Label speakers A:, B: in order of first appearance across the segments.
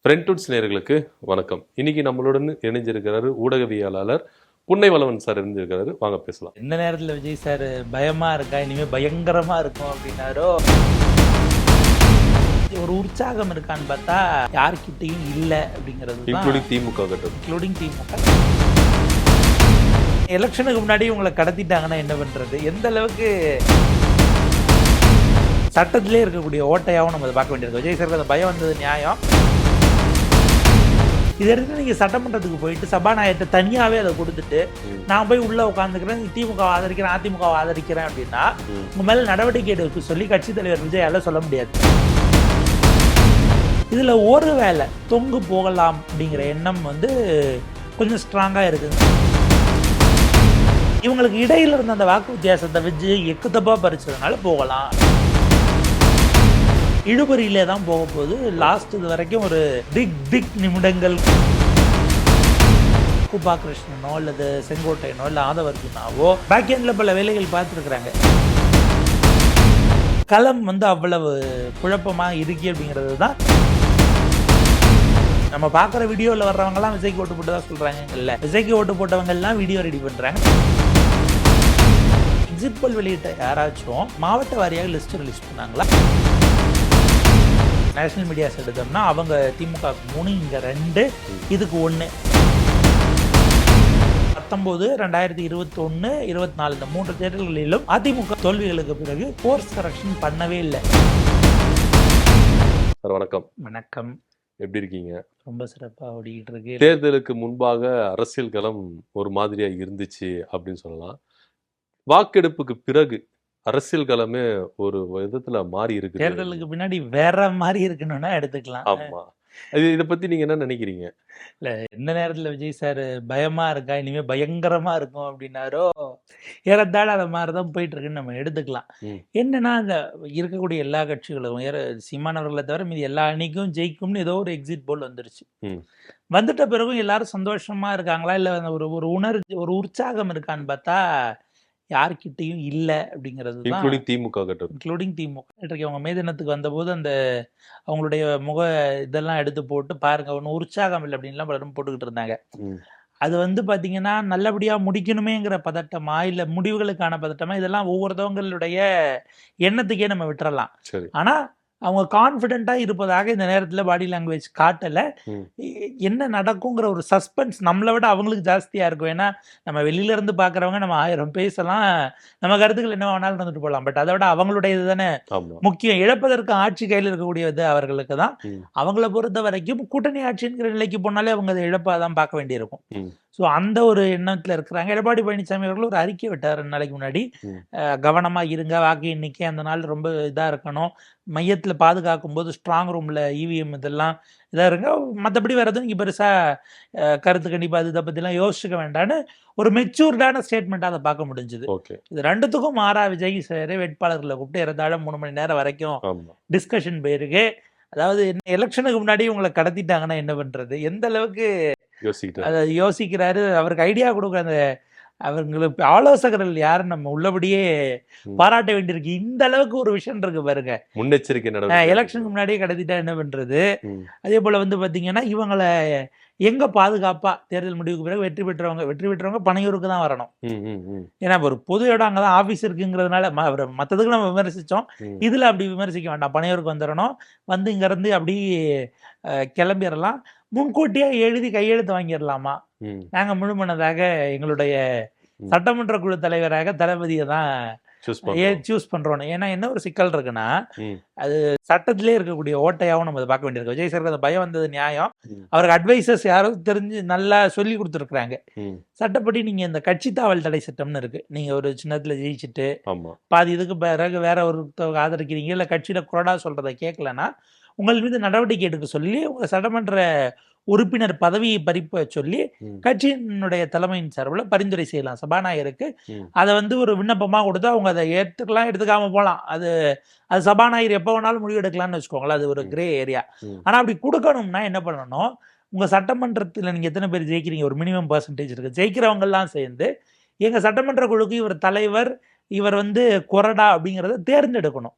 A: பிரெண்ட்வுட்ஸ் நேயர்களுக்கு வணக்கம். இன்னைக்கு நம்மளுடன் இணைஞ்சிருக்கிறாரு ஊடகவியலாளர் புன்னைவளவன் சார் இணைஞ்சிருக்கிறாரு. வாங்க பேசலாம்.
B: எந்த நேரத்தில் விஜய் சார் பயமா இருக்கா, இனிமே பயங்கரமா இருக்கும் அப்படின்னாரோ, ஒரு உற்சாகம் இருக்கான்னு பார்த்தா யார்கிட்டையும் இல்லை அப்படிங்கிறது,
A: இன்க்ளூடிங் திமுக
B: இன்க்ளூடிங் திமுக. எலெக்ஷனுக்கு முன்னாடி உங்களை கடத்திட்டாங்கன்னா என்ன பண்றது? எந்த அளவுக்கு சட்டத்திலே இருக்கக்கூடிய ஓட்டையாகவும் நம்ம அதை பார்க்க வேண்டியிருக்கு. விஜய் சாருக்கு அந்த பயம் வந்தது நியாயம். இதை எடுத்து நீங்கள் சட்டமன்றத்துக்கு போயிட்டு சபாநாயகத்தை தனியாகவே அதை கொடுத்துட்டு நான் போய் உள்ளே உட்காந்துக்கிறேன், திமுக ஆதரிக்கிறேன், அதிமுக ஆதரிக்கிறேன் அப்படின்னா உங்கள் மேலே நடவடிக்கை எடுக்க சொல்லி கட்சித் தலைவர் விஜயால சொல்ல முடியாது. இதில் ஒரு வேளை தொங்கு போகலாம் அப்படிங்கிற எண்ணம் கொஞ்சம் ஸ்ட்ராங்காக இருக்குது. இவங்களுக்கு இடையில இருந்த அந்த வாக்கு வித்தியாசத்தை வச்சு எக்குத்தப்பாக பறிச்சதுனால போகலாம். இழுபறியிலே தான் போக போகுது. லாஸ்ட் இது வரைக்கும் ஒரு திக் நிமிடங்கள் குபா கிருஷ்ணனோ அல்லது செங்கோட்டையனோ இல்லை ஆதவர்ஜுனாவோ பேக் எண்டில் பல வேலைகள் பார்த்துருக்குறாங்க. களம் அவ்வளவு குழப்பமாக இருக்கு அப்படிங்கிறது தான் நம்ம பார்க்குற வீடியோவில் வர்றவங்கலாம் விஜய்க்கு ஓட்டு போட்டு தான் சொல்கிறாங்க. இல்லை, விஜய்க்கு ஓட்டு போட்டவங்கெல்லாம் வீடியோ ரெடி பண்ணுறாங்க. எக்ஸிட் போல் வெளியிட்ட யாராச்சும் மாவட்ட வாரியாக லிஸ்ட் ரிலீஸ் பண்ணாங்களா? நேஷனல் மீடியாஸ் எடுத்தோம்னா அவங்க திமுக 3, இங்கே 2, இதுக்கு 1. 19, 2021, 24 இந்த 3 தேர்தல்களிலும் அதிமுக தோல்விகளுக்கு பிறகு கோர்ஸ் கரெக்ஷன் பண்ணவே இல்லை.
A: சார் வணக்கம்.
B: வணக்கம்.
A: எப்படி இருக்கீங்க?
B: ரொம்ப சிறப்பாக ஓடிக்கிட்டு இருக்கு.
A: தேர்தலுக்கு முன்பாக அரசியல் களம் ஒரு மாதிரியா இருந்துச்சு அப்படின்னு சொல்லலாம். வாக்கெடுப்புக்கு பிறகு அரசியல் களமே ஒரு விதத்துல மாறி இருக்கு.
B: தேர்தலுக்கு பின்னாடி வேற மாதிரி இருக்குன்னு எடுத்துக்கலாம்.
A: ஆமா, இதை பத்தி நீங்க என்ன நினைக்கிறீங்க?
B: இல்லை, எந்த நேரத்தில் விஜய் சார் பயமா இருக்கா, இனிமே பயங்கரமா இருக்கும் அப்படின்னாரோ, ஏறத்தாழ அதை மாதிரி தான் போயிட்டு இருக்குன்னு நம்ம எடுத்துக்கலாம். என்னன்னா, அந்த இருக்கக்கூடிய எல்லா கட்சிகளும் சீமானவர்களை தவிர மீது எல்லா அணிக்கும் ஜெயிக்கும்னு ஏதோ ஒரு எக்ஸிட் போல் வந்துருச்சு. வந்துட்ட பிறகும் எல்லாரும் சந்தோஷமா இருக்காங்களா, இல்லை ஒரு உற்சாகம் இருக்கான்னு பார்த்தா யார்கிட்டையும் இல்லை அப்படிங்கிறது தான். இன்க்ளூடிங் திமுக இன்றைக்கு அவங்க மேதினத்துக்கு வந்தபோது அந்த அவங்களுடைய முக இதெல்லாம் எடுத்து போட்டு பாருங்க, ஒன்றும் உற்சாகம் இல்லை அப்படின்லாம் பலரும் போட்டுக்கிட்டு இருந்தாங்க. அது பார்த்தீங்கன்னா நல்லபடியாக முடிக்கணுமேங்கிற பதட்டமா இல்லை முடிவுகளுக்கான பதட்டமா, இதெல்லாம் ஒவ்வொருத்தவங்களுடைய எண்ணத்துக்கே நம்ம விட்டுறலாம். ஆனால் அவங்க கான்ஃபிடென்ட்டாக இருப்பதாக இந்த நேரத்தில் பாடி லாங்குவேஜ் காட்டலை. என்ன நடக்குங்கிற ஒரு சஸ்பென்ஸ் நம்மளை விட அவங்களுக்கு ஜாஸ்தியாக இருக்கும். ஏன்னா நம்ம வெளியிலேருந்து பார்க்குறவங்க நம்ம 1000 பேசலாம், நம்ம கருத்துக்கள் என்ன வேணாலும் இருந்துட்டு போகலாம். பட் அதை விட அவங்களுடைய இது தானே முக்கியம். இழப்பதற்கு ஆட்சி கையில் இருக்கக்கூடியது அவர்களுக்கு தான். அவங்கள பொறுத்த வரைக்கும் கூட்டணி ஆட்சிங்கிற நிலைக்கு போனாலே அவங்க அதை இழப்பாக தான் பார்க்க வேண்டியிருக்கும். ஸோ அந்த ஒரு எண்ணத்தில் இருக்கிறாங்க. எடப்பாடி பழனிசாமி அவர்கள் ஒரு அறிக்கை விட்டார் 2 நாளைக்கு முன்னாடி. கவனமாக இருங்க, வாக்கு எண்ணிக்கை அந்த நாள் ரொம்ப இதாக இருக்கணும், மையத்தில் பாதுகாக்கும் போது ஸ்ட்ராங் ரூமில் இவிஎம் இதெல்லாம் இதாக இருங்க, மற்றபடி வேறு எதுவும் நீங்கள் பெருசாக கருத்து கண்டிப்பாக அது இதை பற்றிலாம் யோசிச்சுக்க வேண்டான்னு ஒரு மெச்சூர்டான ஸ்டேட்மெண்ட்டாக அதை பார்க்க முடிஞ்சுது. இது 2த்துக்கும் மாறா விஜய் சார் வேட்பாளர்களை கூப்பிட்டு ஏறத்தாழ 3 மணி நேரம் வரைக்கும் டிஸ்கஷன் போயிருக்கு. அதாவது எலெக்ஷனுக்கு முன்னாடி உங்களை கடத்திட்டாங்கன்னா என்ன பண்ணுறது, எந்த அளவுக்கு அதை யோசிக்கிறாரு, அவருக்கு ஐடியா கொடுக்குற அந்த அவங்களுக்கு ஆலோசகர்கள் யாரும் நம்ம உள்ளபடியே பாராட்ட வேண்டியிருக்கு. இந்த அளவுக்கு ஒரு விஷயம் இருக்கு பாருங்க, முன்னெச்சரிக்கை. எலெக்ஷனுக்கு முன்னாடியே கடத்திட்டா என்ன பண்றது? அதே போல பாத்தீங்கன்னா இவங்களை எங்க பாதுகாப்பா தேர்தல் முடிவுக்கு பிறகு வெற்றி பெற்றவங்க பனையூருக்கு தான் வரணும். ஏன்னா ஒரு பொது இடம் அங்கதான் ஆபீஸ் இருக்குங்கிறதுனால மற்றதுக்கு நம்ம விமர்சிச்சோம், இதுல அப்படி விமர்சிக்க வேண்டாம். பனையூருக்கு வந்துடணும், இங்க இருந்து அப்படி கிளம்பிடலாம். முன்கூட்டியா எழுதி கையெழுத்து வாங்கிடலாமா? நாங்க முழுமனதாக எங்களுடைய சட்டமன்ற குழு தலைவராக தளபதியை தான் சூஸ் பண்றோம். ஏன்னா என்ன ஒரு சிக்கல் இருக்குன்னா, அது சட்டத்திலே இருக்கக்கூடிய ஓட்டையாவும் நம்ம அதை பார்க்க வேண்டியிருக்கு. விஜய் சாருக்கு அந்த பயம் வந்தது நியாயம். அவருக்கு அட்வைசர்ஸ் யாரும் தெரிஞ்சு நல்லா சொல்லி கொடுத்துருக்குறாங்க. சட்டப்படி நீங்க இந்த கட்சி தாவல் தடை சட்டம்னு இருக்கு. நீங்க ஒரு சின்னத்துல ஜெயிச்சுட்டு பாதி இதுக்கு பிறகு வேற ஒரு ஆதரிக்கிறீங்க, இல்ல கட்சியில குரடா சொல்றதை கேட்கலன்னா உங்கள் மீது நடவடிக்கை எடுக்க சொல்லி உங்க சட்டமன்ற உறுப்பினர் பதவியை பறிப்ப சொல்லி கட்சியினுடைய தலைமையின் சார்பில் பரிந்துரை செய்யலாம் சபாநாயகருக்கு. அதை ஒரு விண்ணப்பமாக கொடுத்தா அவங்க அதை ஏற்றுக்கலாம், எடுத்துக்காம போகலாம். அது சபாநாயகர் எப்போ வேணாலும் முடிவு எடுக்கலாம்னு வச்சுக்கோங்களேன். அது ஒரு கிரே ஏரியா. ஆனால் அப்படி கொடுக்கணும்னா என்ன பண்ணணும், உங்கள் சட்டமன்றத்தில் நீங்கள் எத்தனை பேர் ஜெயிக்கிறீங்க, ஒரு மினிமம் பர்சன்டேஜ் இருக்குது, ஜெயிக்கிறவங்கெல்லாம் சேர்ந்து எங்கள் சட்டமன்ற குழுக்கு இவர் தலைவர், இவர் கொறடா அப்படிங்கிறத தேர்ந்தெடுக்கணும்.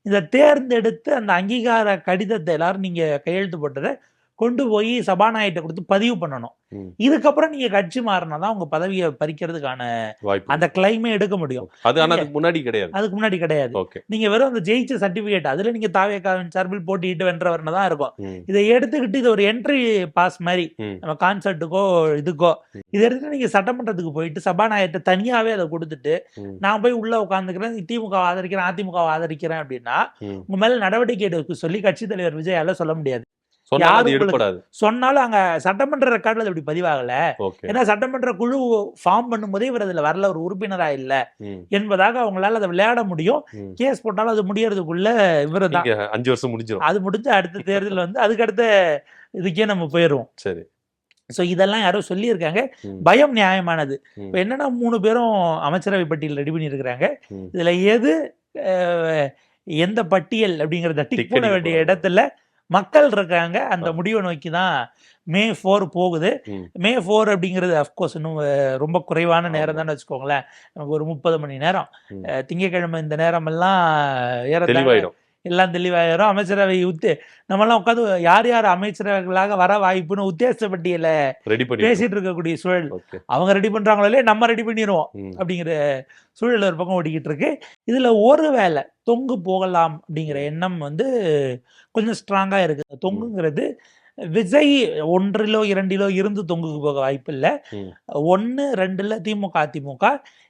B: இந்த தேர்ந்தெடுத்து அந்த அங்கீகார கடிதத்தை எல்லாரும் நீங்க கையெழுத்து போட்டதை கொண்டு போய் சபாநாயகர்கிட்ட கொடுத்து பதிவு பண்ணணும்.
A: ம்.
B: இதுக்கப்புறம் நீங்க கட்சி மாறினா தான் உங்க பதவியை பறிக்கிறதுக்கான
A: வாய்ப்பு
B: அந்த கிளைமே எடுக்க முடியும்.
A: அது ஆனா
B: நீங்க
A: அதுக்கு முன்னாடி கிடையாது.
B: அதுக்கு முன்னாடி கிடையாது.
A: ஓகே.
B: நீங்க வெறும் அந்த ஜெயிச்ச சர்டிபிகேட் அதுல நீங்க தாவேகாவின் சார்பில் போட்டியிட்டு வென்றவர்னு தான் இருக்கும்.
A: ம்.
B: இதை எடுத்துக்கிட்டு இது ஒரு என்ட்ரி பாஸ் மாதிரி
A: ம்.
B: நம்ம கான்சர்ட்டுக்கோ இதுக்கோ இதை எடுத்துட்டு நீங்க சட்டமன்றத்துக்கு போயிட்டு சபாநாயகர்கிட்ட தனியாவே அதை கொடுத்துட்டு
A: ம்.
B: நான் போய் உள்ள உட்காந்துக்கிறேன், திமுக ஆதரிக்கிறேன், அதிமுக ஆதரிக்கிறேன் அப்படின்னா
A: ம்.
B: உங்க மேல நடவடிக்கை எடுக்க சொல்லி கட்சி தலைவர் விஜயால சொல்ல முடியாது.
A: சொன்னா
B: யாரு
A: அது
B: உங்களுக்கு
A: எடுப்படாது.
B: சொன்னாலும் அங்க சட்டமன்ற ரெக்கார்ட்ல அது அப்படி பதிவாகல.
A: ஓகே.
B: ஏன்னா சட்டமன்ற குழு ஃபார்ம் பண்ணும்போதே இவர் அதுல வரல, ஒரு உறுப்பினரா இல்ல
A: ம்.
B: என்பதாக அவங்களால அதை விளையாட முடியும்.
A: ம்.
B: கேஸ் போட்டாலும் அது முடியறதுக்குள்ள இவரு தான்.
A: இங்க 5 வருஷம் முடிஞ்சிரும்.
B: அது முடிஞ்சு அடுத்த தேர்தல் வந்து அதுக்கு அடுத்த இதுக்கே நம்ம போயிடுவோம்.
A: சரி.
B: ஸோ இதெல்லாம் யாரோ சொல்லியிருக்காங்க.
A: ம்.
B: பயம் நியாயமானது.
A: ம்.
B: இப்போ என்னன்னா 3 பேரும் அமைச்சரவை பட்டியல் ரெடி பண்ணியிருக்கிறாங்க.
A: ம்.
B: இதுல எது அஹ், எந்த பட்டியல் அப்படிங்கிறத டிக்
A: டிக்
B: பண்ண
A: அடிக்க
B: வேண்டிய
A: போறாங்க.
B: இடத்துல மக்கள் இருக்காங்க. அந்த முடிவை நோக்கி தான் மே 4 போகுது.
A: ம்.
B: மே 4 அப்படிங்கிறது அஃப்கோர்ஸ் இன்னும் ரொம்ப குறைவான நேரம்
A: ஆமா.
B: தான் வச்சுக்கோங்களேன். நமக்கு ஒரு 30 மணி நேரம்.
A: ம்.
B: திங்கட்கிழமை இந்த நேரமெல்லாம் ஏறத்தாழ
A: தெளிவாயிடும்.
B: எல்லாம் தெளிவாயிரும். அமைச்சரவை நம்மலாம் உட்காந்து யார் யார் அமைச்சர்களாக வர வாய்ப்புன்னு உத்தேச பட்டியலை
A: ரெடி பண்ணி
B: பேசிட்டு இருக்கக்கூடிய சூழல்.
A: ஓகே.
B: அவங்க ரெடி பண்றாங்களோ இல்லையா, நம்ம ரெடி பண்ணிடுவோம்
A: ம்.
B: அப்படிங்கிற சூழல் ஒரு பக்கம் ஓடிக்கிட்டு இருக்கு. இதுல ஒரு வேளை தொங்கு போகலாம் அப்படிங்கிற எண்ணம் வந்து கொஞ்சம் ஸ்ட்ராங்கா இருக்கு.
A: ம்.
B: தொங்குங்கிறது விஜய் 1லோ 2லோ இருந்து தொங்குக்கு போக வாய்ப்பு இல்லை.
A: ம்.
B: 1, 2ல திமுக அதிமுக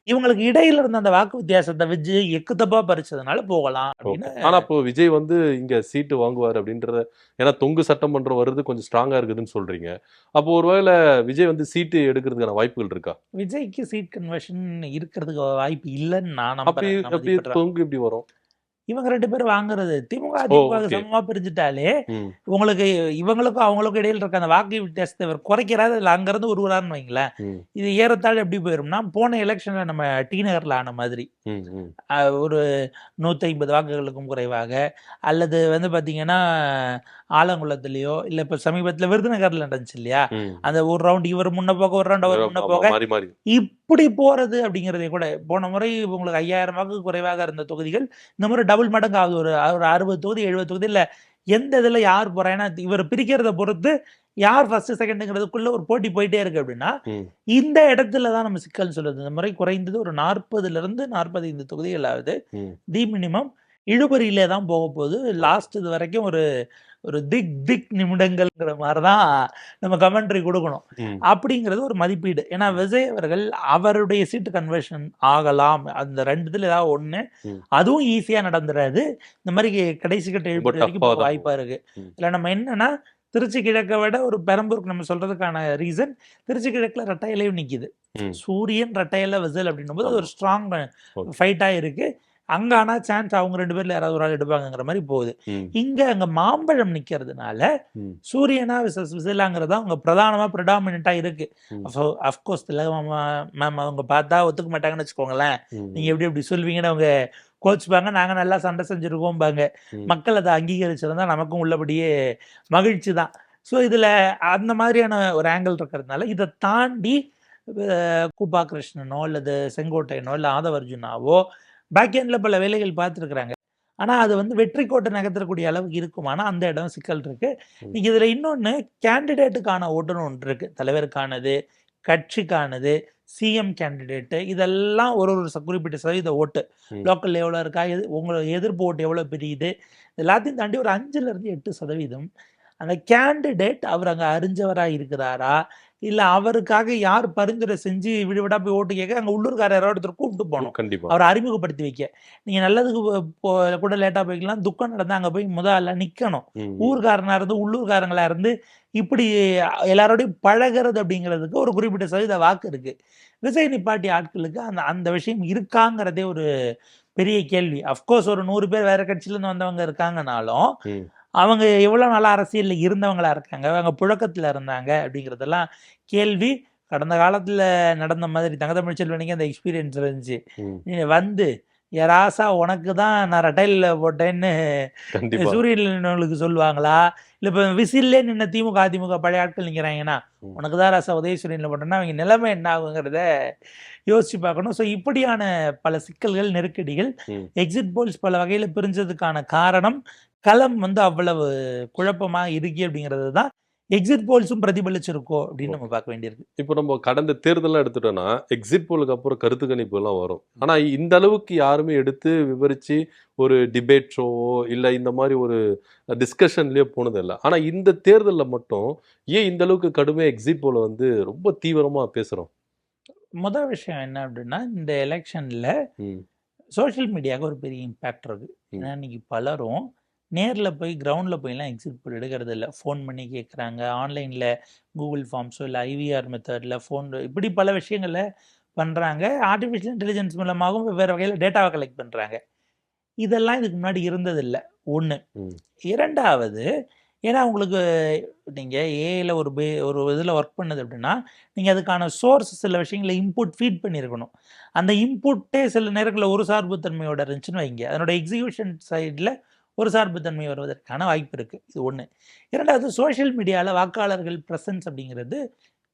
B: இவங்களுக்கு இடையில இருந்த அந்த வாக்கு வித்தியாசத்தை விஜய் எக்குத்தப்பா பறிச்சதுனால போகலாம்
A: ஓகே.
B: அப்படின்னு.
A: ஆனா அப்போ விஜய் வந்து இங்க சீட்டு வாங்குவார் அப்படின்றத, ஏன்னா தொங்கு சட்டமன்றம் வருது கொஞ்சம் ஸ்ட்ராங்கா இருக்குதுன்னு சொல்றீங்க. அப்போ ஒருவேளை விஜய் வந்து சீட்டு எடுக்கிறதுக்கான வாய்ப்புகள் இருக்கா?
B: விஜய்க்கு சீட் கன்வர்ஷன் இருக்கிறதுக்கு வாய்ப்பு இல்லைன்னு நான்
A: அப்படி
B: நம்புறேன். நான்
A: அப்படி
B: மதிப்பிடுறேன்.
A: தொங்கு எப்படி வரும்?
B: இவங்க 2 பேரும் வாங்குறது திமுக
A: ஓ,
B: அதிமுக
A: ஓகே.
B: சமமா பிரிஞ்சுட்டாலே
A: ம்.
B: உங்களுக்கு இவங்களுக்கும் அவங்களுக்கும் இடையில இருக்க அந்த வாக்கு வித்தியாசத்தை இவர் குறைக்கிறாரு. இல்லை அங்கிருந்து உருவான்னு வைங்களேன்.
A: ம்.
B: இது ஏறத்தாழ எப்படி போயிரும்னா போன எலெக்ஷன்ல நம்ம டி நகர்ல ஆன மாதிரி
A: ம். ம்.
B: ஒரு 150 வாக்குகளுக்கும் குறைவாக, அல்லது வந்து பார்த்தீங்கன்னா ஆலங்குளத்துலேயோ இல்லை இப்போ சமீபத்தில் விருதுநகர்ல நடந்துச்சு இல்லையா,
A: ம்.
B: அந்த ஒரு ரவுண்ட் இவர் முன்ன போக ஒரு ரவுண்ட் அவர் முன்ன
A: ஆமா,
B: போக
A: மாறி மாறி.
B: இப்படி போறது அப்படிங்கிறதே கூட போன முறை உங்களுக்கு 5000 வாக்கு குறைவாக இருந்த தொகுதிகள் இந்த முறை டபுள் மடங்கு ஆகுது. ஒரு ஒரு 60 தொகுதி 70 தொகுதி இல்லை எந்த இதில் யார் போறா, ஏன்னா இவர் பிரிக்கிறத பொறுத்து யார் ஃபர்ஸ்ட் செகண்டுங்கிறதுக்குள்ள ஒரு போட்டி போயிட்டே இருக்கு. அப்படின்னா
A: ம்.
B: இந்த இடத்துல தான் நம்ம சிக்கல்னு சொல்லுது. இந்த முறை குறைந்தது ஒரு 40லிருந்து 45 தொகுதிகளாவது
A: ம்.
B: தி மினிமம் இழுபறியிலே தான் போக போகுது. லாஸ்ட் இது வரைக்கும் ஒரு ஒரு திக் நிமிடங்கள்ங்கிற மாதிரி தான் நம்ம கமெண்ட்ரி கொடுக்கணும்.
A: ம்.
B: அப்படிங்கிறது ஒரு மதிப்பீடு. ஏன்னா விஜய் அவர்கள் அவருடைய சீட்டு கன்வர்ஷன் ஆகலாம். அந்த 2 இதில் ஏதாவது ஒன்று.
A: ம்.
B: அதுவும் ஈஸியாக நடந்துடாது. இந்த மாதிரி கடைசி கட்ட
A: ரொம்ப
B: இழுபறி வரைக்கும்
A: டஃப்பா
B: போக
A: தான்
B: வாய்ப்பாக
A: போகும்.
B: இருக்கு.
A: ம்.
B: இல்லை நம்ம என்னன்னா திருச்சி கிழக்கை விட ஒரு பெரம்பூருக்கு நம்ம சொல்றதுக்கான ரீசன் திருச்சி கிழக்கில் ரெட்டையிலையும் நிற்கிது.
A: ம்.
B: சூரியன் ரெட்டையில விசில் அப்படின்னும் போது அது ஒரு
A: ஆமா.
B: Strong
A: okay.
B: ஃபைட்டாக இருக்கு. அங்க ஆனா சான்ஸ் அவங்க 2 பேர்ல யாராவது ஒரு ஆள் எடுப்பாங்கங்கிற மாதிரி போகுது.
A: ம்.
B: இங்க அங்க மாம்பழம் நிக்கிறதுனால
A: ம்.
B: சூரியனா விசஸ் விசிலாங்கிறது அவங்க பிரதானமா ப்ரிடாமினா இருக்கு.
A: ம்.
B: அஃப்கோர்ஸ் மேம் அவங்க பார்த்தா ஒத்துக்க மாட்டாங்கன்னு வச்சுக்கோங்களேன்.
A: ம்.
B: நீங்க எப்படி சொல்வீங்கன்னு அவங்க கோச்சுப்பாங்க. நாங்க நல்லா சண்டை செஞ்சிருக்கோம்பாங்க.
A: ம்.
B: மக்கள் அதை அங்கீகரிச்சிருந்தா நமக்கும் உள்ளபடியே மகிழ்ச்சி தான். ஸோ இதுல அந்த மாதிரியான ஒரு ஆங்கிள் இருக்கிறதுனால இதை தாண்டி கூபா கிருஷ்ணனோ அல்லது செங்கோட்டையனோ இல்லை ஆதவர்ஜுனாவோ பேக்எண்டில் பல வேலைகள் பார்த்துருக்குறாங்க. ஆனால் அது வந்து வெற்றி கோட்டை நகர்த்தக்கூடிய அளவுக்கு இருக்குமானா அந்த இடம் சிக்கல் இருக்கு.
A: ம்.
B: நீங்கள் இதில் இன்னொன்று கேண்டிடேட்டுக்கான ஓட்டுன்னு ஒன்று இருக்கு. தலைவருக்கானது, கட்சிக்கானது, சிஎம் கேண்டிடேட்டு, இதெல்லாம் ஒரு குறிப்பிட்ட சதவீத ஓட்டு.
A: ம்.
B: லோக்கல் எவ்வளோ இருக்கா, உங்களோட எதிர்ப்பு ஓட்டு எவ்வளோ பெரியுது, எல்லாத்தையும் தாண்டி ஒரு 5லேருந்து 8% அந்த கேண்டிடேட் அவர் அங்கே அறிஞ்சவராக இருக்கிறாரா, இல்லை அவருக்காக யார் பரிந்துரை செஞ்சு விடுவிடா போய் ஓட்டு கேட்க அங்கே உள்ளூர்காரர் யாரோ ஒருத்தர் கூப்பிட்டு போகணும்.
A: கண்டிப்பா.
B: அவரை அறிமுகப்படுத்தி வைக்க. நீங்கள் நல்லதுக்கு கூட லேட்டாக போய்க்கலாம். துக்கம் நடந்தால் அங்கே போய் முதல்ல நிற்கணும்.
A: ம்.
B: ஊர்காரனாக இருந்து உள்ளூர்காரங்களாக இருந்து இப்படி எல்லாரோடையும் பழகிறது அப்படிங்கிறதுக்கு ஒரு குறிப்பிட்ட சதவீத வாக்கு இருக்கு. விஜய் நிப்பாட்டி ஆட்களுக்கு அந்த அந்த விஷயம் இருக்காங்கிறதே ஒரு பெரிய கேள்வி. அஃப்கோர்ஸ் ஒரு 100 பேர் வேற கட்சியிலேருந்து வந்தவங்க இருக்காங்கனாலும்
A: ம்.
B: அவங்க எவ்வளோ நாளா அரசியலில் இருந்தவங்களா இருக்காங்க, அவங்க புழக்கத்தில் இருந்தாங்க அப்படிங்கிறதெல்லாம் கேள்வி. கடந்த காலத்தில் நடந்த மாதிரி தங்கத்தமிழ் செல்வனுக்கு அந்த எக்ஸ்பீரியன்ஸ் இருந்துச்சு.
A: ம்.
B: நீ வந்து ராசா உனக்கு தான் நான் ரெட்டையில் போட்டேன்னு
A: கண்டிப்பா.
B: சூரியனுக்கு சொல்லுவாங்களா, இல்லை இப்போ விசில்லே நின்ன திமுக அதிமுக பழைய ஆட்கள் நிற்கிறாங்கன்னா
A: ம்.
B: உனக்கு தான் ராசா உதயசூரியனில் போட்டோன்னா அவங்க நிலைமை என்ன ஆகுங்கிறத யோசிச்சு பார்க்கணும். ஸோ இப்படியான பல சிக்கல்கள், நெருக்கடிகள்,
A: ம்.
B: எக்ஸிட் போல்ஸ் பல வகையில் பிரிஞ்சதுக்கான காரணம் களம் வந்து அவ்வளவு குழப்பமாக இருக்கு அப்படிங்கிறது தான் எக்ஸிட் போல்ஸும் பிரதிபலிச்சிருக்கோ அப்படின்னு நம்ம பார்க்க வேண்டியிருக்கு.
A: இப்போ நம்ம கடந்த தேர்தல்லாம் எடுத்துட்டோம்னா எக்ஸிட் போலுக்கு அப்புறம் கருத்து கணிப்பு எல்லாம் வரும். ஆனா இந்த அளவுக்கு யாருமே எடுத்து விவரிச்சு ஒரு டிபேட் ஷோவோ இல்ல இந்த மாதிரி ஒரு டிஸ்கஷன்லயே போனது இல்லை. ஆனா இந்த தேர்தலில் மட்டும் ஏன் இந்த அளவுக்கு கடுமையா எக்ஸிட் போல வந்து ரொம்ப தீவிரமா பேசுறோம்?
B: முதல் விஷயம் என்ன அப்படின்னா, இந்த எலெக்ஷன்ல
A: ம்.
B: சோஷியல் மீடியாவுக்கு ஒரு பெரிய இம்பேக்ட் இருக்கு. ஏன்னா இன்னைக்கு பலரும் நேர்ல போய் கிரவுண்ட்ல போய்லாம் எக்ஸிட் போல் எடுக்கிறது இல்லை. ஃபோன் பண்ணி கேட்குறாங்க. ஆன்லைன்ல கூகுள் ஃபார்ம்ஸோ இல்லை ஐவிஆர் மெத்தடில் ஃபோன் இப்படி பல விஷயங்களை பண்ணுறாங்க. ஆர்டிஃபிஷியல் இன்டெலிஜென்ஸ் மூலமாகவும் வெவ்வேறு வகையில் டேட்டாவை கலெக்ட் பண்ணுறாங்க. இதெல்லாம் இதுக்கு முன்னாடி இருந்ததில்லை. ஒன்று.
A: ம்.
B: இரண்டாவது, ஏன்னா உங்களுக்கு நீங்கள் ஏஐல ஒரு இதில் ஒர்க் பண்ணுது அப்படின்னா, நீங்கள் அதுக்கான சோர்ஸ் சில விஷயங்களை இன்புட் ஃபீட் பண்ணியிருக்கணும். அந்த இன்புட்டே சில நேரங்களில் ஒரு சார்புத்தன்மையோட இருந்துச்சுன்னு வைங்க, அதனோட எக்ஸிக்யூஷன் சைடில் ஒரு சார்புத்தன்மை வருவதற்கான வாய்ப்பு இருக்குது. இது ஒன்று. இரண்டாவது, சோஷியல் மீடியாவில் வாக்காளர்கள் ப்ரெசன்ஸ் அப்படிங்கிறது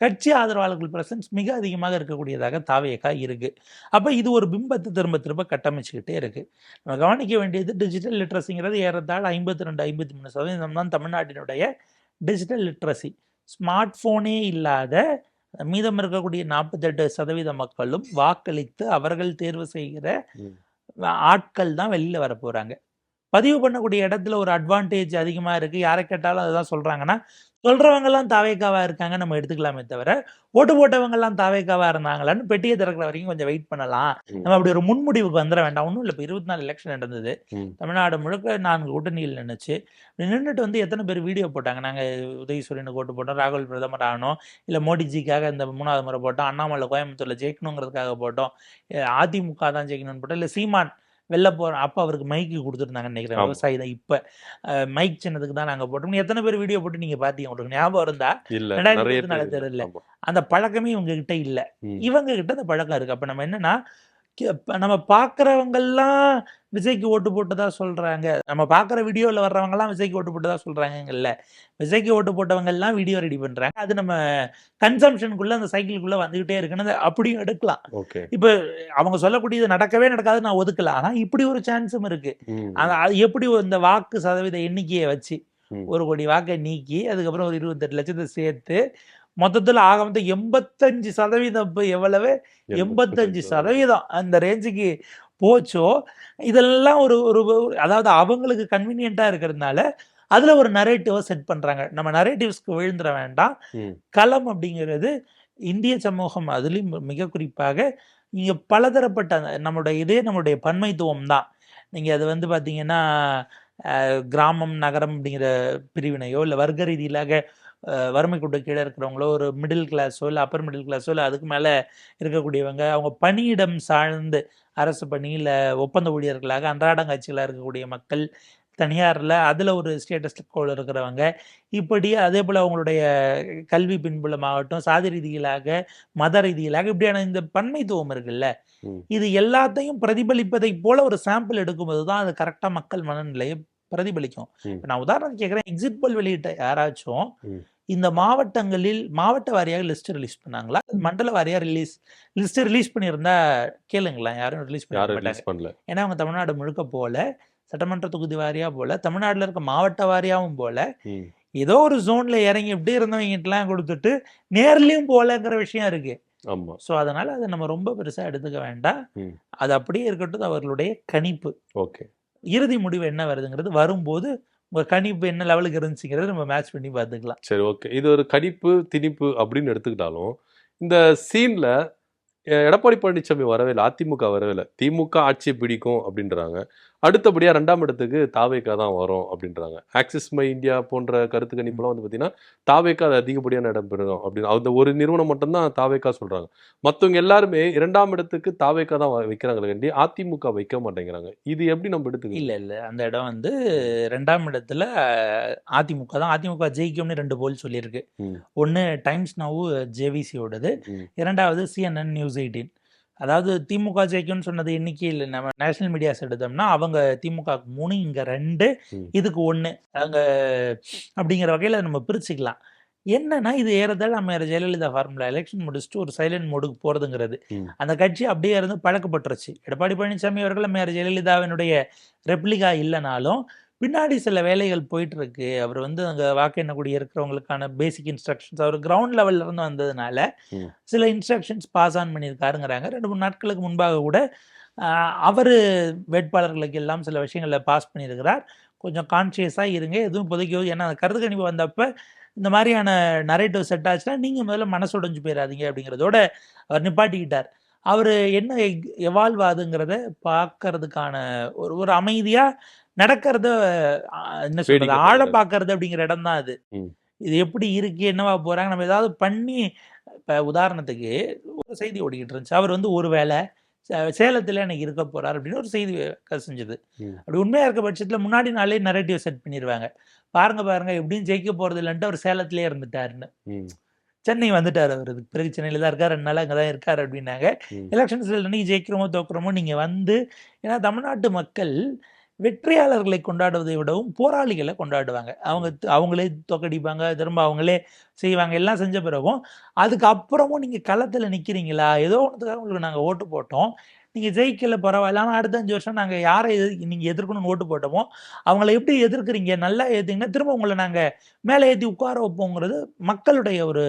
B: கட்சி ஆதரவாளர்கள் பிரசன்ஸ் மிக அதிகமாக இருக்கக்கூடியதாக தாவேகா இருக்குது. அப்போ இது ஒரு பிம்பத்தை திரும்ப திரும்ப கட்டமைச்சுக்கிட்டே இருக்குது. நம்ம கவனிக்க வேண்டியது டிஜிட்டல் லிட்ரஸிங்கிறது ஏறத்தாழ 52-53% தான் தமிழ்நாட்டினுடைய டிஜிட்டல் லிட்ரஸி. ஸ்மார்ட் ஃபோனே இல்லாத மீதம் இருக்கக்கூடிய 48% மக்களும் வாக்களித்து அவர்கள் தேர்வு செய்கிற ஆட்கள் தான் வெளியில் வர போகிறாங்க. பதிவு பண்ணக்கூடிய இடத்துல ஒரு அட்வான்டேஜ் அதிகமாக இருக்குது. யாரை கேட்டாலும் அதுதான் சொல்கிறாங்கன்னா, சொல்கிறவங்கெல்லாம் தாவேக்காவாக இருக்காங்க நம்ம எடுத்துக்கலாமே தவிர, ஓட்டு போட்டவங்கெல்லாம் தாவேக்காவாக இருந்தாங்களான்னு பெட்டியை திறக்கிற வரைக்கும் கொஞ்சம் வெயிட் பண்ணலாம். நம்ம அப்படி ஒரு முன்முடிவுக்கு வந்துட வேண்டாம். ஒன்றும் இல்லை. இப்போ 24 எலெக்ஷன் நடந்தது. தமிழ்நாடு முழுக்க 4 கூட்டணியில் நின்றுச்சு. நின்றுட்டு வந்து எத்தனை பேர் வீடியோ போட்டாங்க. நாங்கள் உதயசூரியனுக்கு ஓட்டு போட்டோம், ராகுல் பிரதமர் ஆனோம், இல்லை மோடிஜிக்காக இந்த 3வது முறை போட்டோம், அண்ணாமலை கோயம்புத்தூரில் ஜெயிக்கணுங்கிறதுக்காக போட்டோம், அதிமுக தான் ஜெயிக்கணும்னு போட்டோம், இல்லை சீமான் வெளில போகிறோம். அப்போ அவருக்கு மைக்கு கொடுத்துருந்தாங்கன்னு நினைக்கிறேன். விவசாயி தான். இப்போ மைக் சின்னதுக்கு தான் நாங்கள் போட்டோம். எத்தனை பேர் வீடியோ போட்டு நீங்கள் பார்த்தீங்க? உங்களுக்கு ஞாபகம் இருந்தா? 2024 தெரியல. அந்த பழக்கமே இவங்க கிட்ட இல்லை. இவங்க கிட்ட அந்த பழக்கம் இருக்குது. அப்போ நம்ம என்னன்னா, நம்ம பார்க்குறவங்கெல்லாம் விஜய்க்கு ஓட்டு போட்டதா சொல்கிறாங்க. நம்ம பார்க்குற வீடியோவில் வர்றவங்கலாம் விஜய்க்கு ஓட்டு போட்டதா சொல்கிறாங்கல்ல. விஜய்க்கு ஓட்டு போட்டவங்கெல்லாம் வீடியோ ரெடி பண்ணுறாங்க. அது நம்ம கன்சம்ஷனுக்குள்ளே அந்த சைக்கிளுக்குள்ளே வந்துக்கிட்டே இருக்குன்னு அப்படியும் எடுக்கலாம். இப்போ அவங்க சொல்லக்கூடியது நடக்கவே நடக்காது, நான் ஒதுக்கலாம். ஆனால் இப்படி ஒரு சான்ஸும் இருக்குது. அது எப்படி இந்த வாக்கு சதவீத எண்ணிக்கையை வச்சு 1 கோடி வாக்கை நீக்கி அதுக்கப்புறம் ஒரு 28 லட்சத்தை சேர்த்து மொத்தத்தில் ஆக வந்து 85% எவ்வளவு? 85% அந்த ரேஞ்சுக்கு போச்சோ. இதெல்லாம் ஒரு அதாவது அவங்களுக்கு கன்வீனியண்ட்டாக இருக்கிறதுனால அதில் ஒரு நரேட்டிவை செட் பண்ணுறாங்க. நம்ம நரேட்டிவ்ஸ்க்கு விழுந்துட வேண்டாம். களம் அப்படிங்கிறது இந்திய சமூகம், அதுலேயும் மிக குறிப்பாக இங்கே பலதரப்பட்ட நம்மளுடைய பன்மைத்துவம் தான். நீங்கள் அது வந்து பார்த்தீங்கன்னா கிராமம் நகரம் அப்படிங்கிற பிரிவினையோ இல்லை வர்க்க ரீதியிலாக வறுமை கோட்டு கீழே இருக்கிறவங்களோ ஒரு மிடில் கிளாஸோ இல்லை அப்பர் மிடில் கிளாஸோ இல்லை அதுக்கு மேலே இருக்கக்கூடியவங்க, அவங்க பணியிடம் சார்ந்து அரசு பணி இல்லை ஒப்பந்த ஊழியர்களாக அன்றாடங்காட்சிகளாக இருக்கக்கூடிய மக்கள், தனியாரில் அதில் ஒரு ஸ்டேட்டஸ் கோல் இருக்கிறவங்க, இப்படி அதே போல் அவங்களுடைய கல்வி பின்புலமாகட்டும், சாதி ரீதியிலாக மத ரீதியிலாக இப்படியான இந்த பன்மைத்துவம் இருக்குல்ல, இது எல்லாத்தையும் பிரதிபலிப்பதை போல ஒரு சாம்பிள் எடுக்கும்போது தான் அது கரெக்டாக மக்கள் மனநிலையை பிரதிபலிக்கும். நான் உதாரணம் கேட்குறேன். எக்ஸிட் போல் வெளியிட்ட யாராச்சும் இந்த மாவட்டங்களில் மாவட்ட வாரியாக லிஸ்ட் ரிலீஸ் பண்ணாங்களா? மண்டல வாரியா லிஸ்ட் ரிலீஸ் பண்ணியிருந்தா கேளுங்களேன். யாரும் ரிலீஸ் பண்ணல. ஏன்னா அவங்க தமிழ்நாடு முழுக்க போல, சட்டமன்ற தொகுதி வாரியா போல, தமிழ்நாட்டில் இருக்க மாவட்ட வாரியாவும் போல, ஏதோ ஒரு ஜோன்ல இறங்கி எப்படி இருந்தவங்கலாம் கொடுத்துட்டு நேர்லையும் போலங்கிற விஷயம் இருக்கு. ஸோ அதனால அதை நம்ம ரொம்ப பெருசா எடுத்துக்க வேண்டாம். அது அப்படியே இருக்கட்டும். அவர்களுடைய கணிப்பு. இறுதி முடிவு என்ன வருதுங்கிறது வரும்போது உங்க கணிப்பு என்ன லெவலுக்கு இருந்துச்சுங்கிறது நம்ம மேட்ச் பண்ணி பார்த்துக்கலாம்.
A: சரி, ஓகே. இது ஒரு கணிப்பு திணிப்பு அப்படின்னு எடுத்துக்கிட்டாலும் இந்த சீன்ல எடப்பாடி பழனிசாமி வரவே இல்லை, அதிமுக வரவே இல்லை. திமுக ஆட்சியை பிடிக்கும் அப்படின்றாங்க. அடுத்தபடியாக 2ஆம் இடத்துக்கு தாவேகா தான் வரும் அப்படின்றாங்க. ஆக்சிஸ் மை இந்தியா போன்ற கருத்து கணிப்புலாம் வந்து பார்த்தீங்கன்னா தாவேகா அது அதிகப்படியான இடம் பெறும் அப்படின்னு அந்த ஒரு நிறுவனம் மட்டும்தான் தாவேகா சொல்கிறாங்க. மற்றவங்க எல்லாருமே 2ஆம் இடத்துக்கு தாவேகா தான் வைக்கிறாங்களே கண்டி அதிமுக வைக்க மாட்டேங்கிறாங்க. இது எப்படி நம்ம எடுத்துக்கலாம்?
B: இல்லை அந்த இடம் வந்து 2ஆம் இடத்துல அதிமுக தான். அதிமுக ஜெயிக்கும்னு 2 போல் சொல்லியிருக்கு. ஒன்று டைம்ஸ் நவ் ஜேவிசியோடது, இரண்டாவது CNN நியூஸ் 18. அதாவது திமுக ஜெயிக்கும்னு சொன்னது எண்ணிக்கையில் நம்ம நேஷனல் மீடியாஸ் எடுத்தோம்னா அவங்க திமுக 3, இங்கே 2, இதுக்கு 1 அங்க அப்படிங்கிற வகையில் நம்ம பிரிச்சுக்கலாம். என்னன்னா இது ஏறதால் அம்மையார் ஜெயலலிதா ஃபார்முலா. எலெக்ஷன் முடிச்சுட்டு ஒரு சைலண்ட் மோடுக்கு போகிறதுங்கிறது அந்த கட்சி அப்படியே இருந்து பழக்கப்பட்டுருச்சு. எடப்பாடி பழனிசாமி அவர்கள் அம்மையார் ஜெயலலிதாவினுடைய ரெப்ளிகா இல்லைனாலும் பின்னாடி சில வேலைகள் போயிட்டு இருக்கு. அவர் வந்து அங்க வாக்கு எண்ணக்கூடிய இருக்கிறவங்களுக்கான பேசிக் இன்ஸ்ட்ரக்ஷன்ஸ் அவர் கிரவுண்ட் லெவல்ல இருந்து வந்ததுனால
A: ம்.
B: சில இன்ஸ்ட்ரக்ஷன்ஸ் பாஸ் ஆன் பண்ணியிருக்காருங்கிறாங்க. 2-3 நாட்களுக்கு முன்பாக கூட அவரு வேட்பாளர்களுக்கு எல்லாம் சில விஷயங்கள பாஸ் பண்ணியிருக்கிறார். கொஞ்சம் கான்ஷியஸா இருங்க. எதுவும் இப்போதைக்கு ஏன்னா கருத்து கணிப்பு வந்தப்ப இந்த மாதிரியான நரேட்டிவ் செட் ஆச்சுன்னா நீங்க முதல்ல மனசு உடைஞ்சு போயிடாதீங்க அப்படிங்கிறதோட அவர் நிப்பாட்டிக்கிட்டார். அவரு என்ன எவால்வ் ஆகுதுங்கிறத பார்க்கறதுக்கான ஒரு அமைதியா நடக்கிறத என்ன சொல்றது
A: வேடிக்கை
B: ஆழ
A: பார்க்கறது.
B: பார்க்கறது அப்படிங்கிற இடம் தான் அது.
A: ம்.
B: இது எப்படி இருக்கு என்னவா போறாங்க நம்ம ஏதாவது பண்ணி இப்ப உதாரணத்துக்கு ஒரு செய்தி ஓடிக்கிட்டு இருந்துச்சு. அவர் வந்து ஒரு வேளை சேலத்துல எனக்கு இருக்க போறார் அப்படின்னு ஒரு செய்தி செஞ்சது.
A: ம்.
B: அப்படி உண்மையா இருக்க பட்சத்துல முன்னாடி நாளே நரேட்டிவ் செட் பண்ணிடுவாங்க. பாருங்க எப்படியும் ஜெயிக்க போறது இல்லைன்ட்டு அவர் சேலத்திலே இருந்துட்டாருன்னு.
A: ம்.
B: சென்னை வந்துட்டார் அவர். அதுக்கு பிறகு சென்னையில தான் இருக்கார். 2 நாள் அங்கே தான் இருக்கார் அப்படின்னாங்க.
A: ம்.
B: எலெக்ஷன்ஸ்ல அன்னைக்கு ஜெயிக்கிறோமோ தோக்குறோமோ நீங்க வந்து ஏன்னா தமிழ்நாட்டு மக்கள் வெற்றியாளர்களை கொண்டாடுவதை விடவும் போராளிகளை கொண்டாடுவாங்க. அவங்களே தோக்கடிப்பாங்க, திரும்ப அவங்களே செய்வாங்க. எல்லாம் செஞ்ச பிறகும் அதுக்கப்புறமும் நீங்க களத்துல நிக்கிறீங்களா? ஏதோ ஒண்ணுத்துக்காக உங்களுக்கு நாங்க ஓட்டு போட்டோம். நீங்க ஜெயிக்கல பரவாயில்ல. ஆனா அடுத்த 5 வருஷம் நாங்க யாரை நீங்க எதிர்க்கணும்னு ஓட்டு போட்டோமோ, அவங்கள எப்படி எதிர்க்கிறீங்க? நல்லா ஏத்தீங்கன்னா திரும்ப உங்கள நாங்க மேல ஏத்தி உட்கார வைப்போங்கிறது மக்களுடைய ஒரு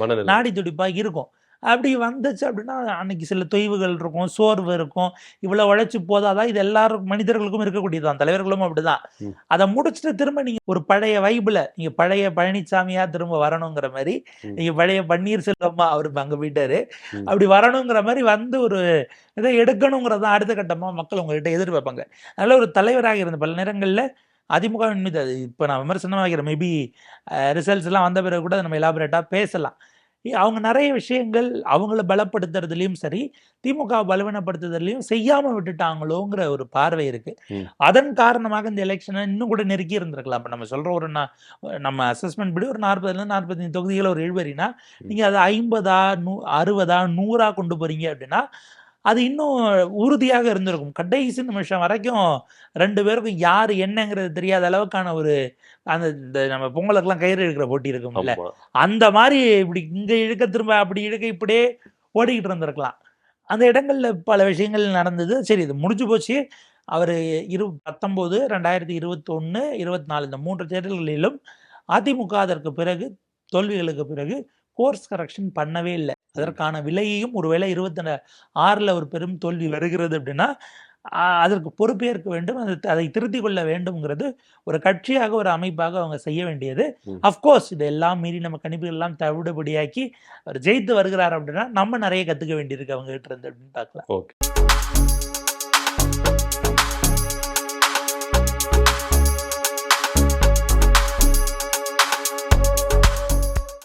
A: மனநிலை.
B: நாடி துடிப்பா இருக்கும். அப்படி வந்துச்சு அப்படின்னா, அன்னைக்கு சில தொய்வுகள் இருக்கும், சோர்வு இருக்கும். இவ்வளவு உழைச்சு போதாதா? இது எல்லாரும் மனிதர்களுக்கும் இருக்கக்கூடியதுதான். தலைவர்களும் அப்படிதான்.
A: ம்.
B: அத முடிச்சுட்டு திரும்ப நீங்க ஒரு பழைய வைப்ல நீங்க பழைய பழனிசாமியா திரும்ப வரணுங்கிற மாரி,
A: ம்.
B: நீங்க பழைய பன்னீர்செல்வமா அவரு அங்க போயிட்டாரு.
A: ம்.
B: அப்படி வரணுங்கிற மாரி வந்து ஒரு இத எடுக்கணுங்கிறது தான் அடுத்த கட்டமா மக்கள் உங்ககிட்ட எதிர்பார்ப்பாங்க. அதனால ஒரு தலைவராக இருந்த பல நேரங்கள்ல அதிமுகவின் மீது அது இப்ப நான் விமர்சனமா வைக்கிறேன். மேபி ரிசல்ட்ஸ் எல்லாம் வந்த பிறகு கூட நம்ம எலாபரேட்டா பேசலாம். அவங்க நிறைய விஷயங்கள் அவங்கள பலப்படுத்துறதுலயும் சரி, திமுக பலவீனப்படுத்துறதுலயும் செய்யாம விட்டுட்டாங்களோங்கிற ஒரு பார்வை இருக்கு.
A: ம்.
B: அதன் காரணமாக இந்த எலெக்ஷனை இன்னும் கூட நெருக்கி இருந்திருக்கலாம். இப்ப நம்ம சொல்ற ஒரு நம்ம அசஸ்மெண்ட் படி ஒரு 40ல 45 தொகுதிகளை ஒரு இழுவரினா, நீங்க அதை 50 60 100 கொண்டு போறீங்க அப்படின்னா அது இன்னும் உறுதியாக இருந்திருக்கும். கடைசி நிமிஷம் வரைக்கும் 2 பேருக்கும் யாரு என்னங்கிறது தெரியாத அளவுக்கான ஒரு இந்த நம்ம பொங்கலுக்கெல்லாம் கயிறு இழுக்கிற போட்டி இருக்கும்ல,
A: ஆமா.
B: அந்த மாதிரி இப்படி இங்க இழுக்க திரும்ப அப்படி இழுக்க இப்படியே ஓடிக்கிட்டு இருந்திருக்கலாம். அந்த இடங்கள்ல பல விஷயங்கள் நடந்தது. சரி இது முடிஞ்சு போச்சு. அவரு 19, 2021, 24 இந்த 3 தேர்தல்களிலும் அதிமுக அதற்கு பிறகு தோல்விகளுக்கு பிறகு கோர்ஸ் கரெக்ஷன் பண்ணவே இல்ல. அதற்கான விலையையும் ஒருவேளை 26ல ஒரு பெரும் தோல்வி வருகிறது அப்படின்னா, அதற்கு பொறுப்பேற்க வேண்டும். அதை திருத்திக் கொள்ள வேண்டும்ங்கிறது ஒரு கட்சியாக, ஒரு அமைப்பாக அவங்க செய்ய வேண்டியது.
A: ம்.
B: அஃப்கோர்ஸ் இதெல்லாம் மீறி நம்ம கணிப்புகள் எல்லாம் தவிடுபடியாக்கி அவர் ஜெயித்து வருகிறார் அப்படின்னா, நம்ம நிறைய கத்துக்க வேண்டியிருக்கு அவங்க கிட்ட இருந்து அப்படின்னு பார்க்கலாம்.
A: ஓகே.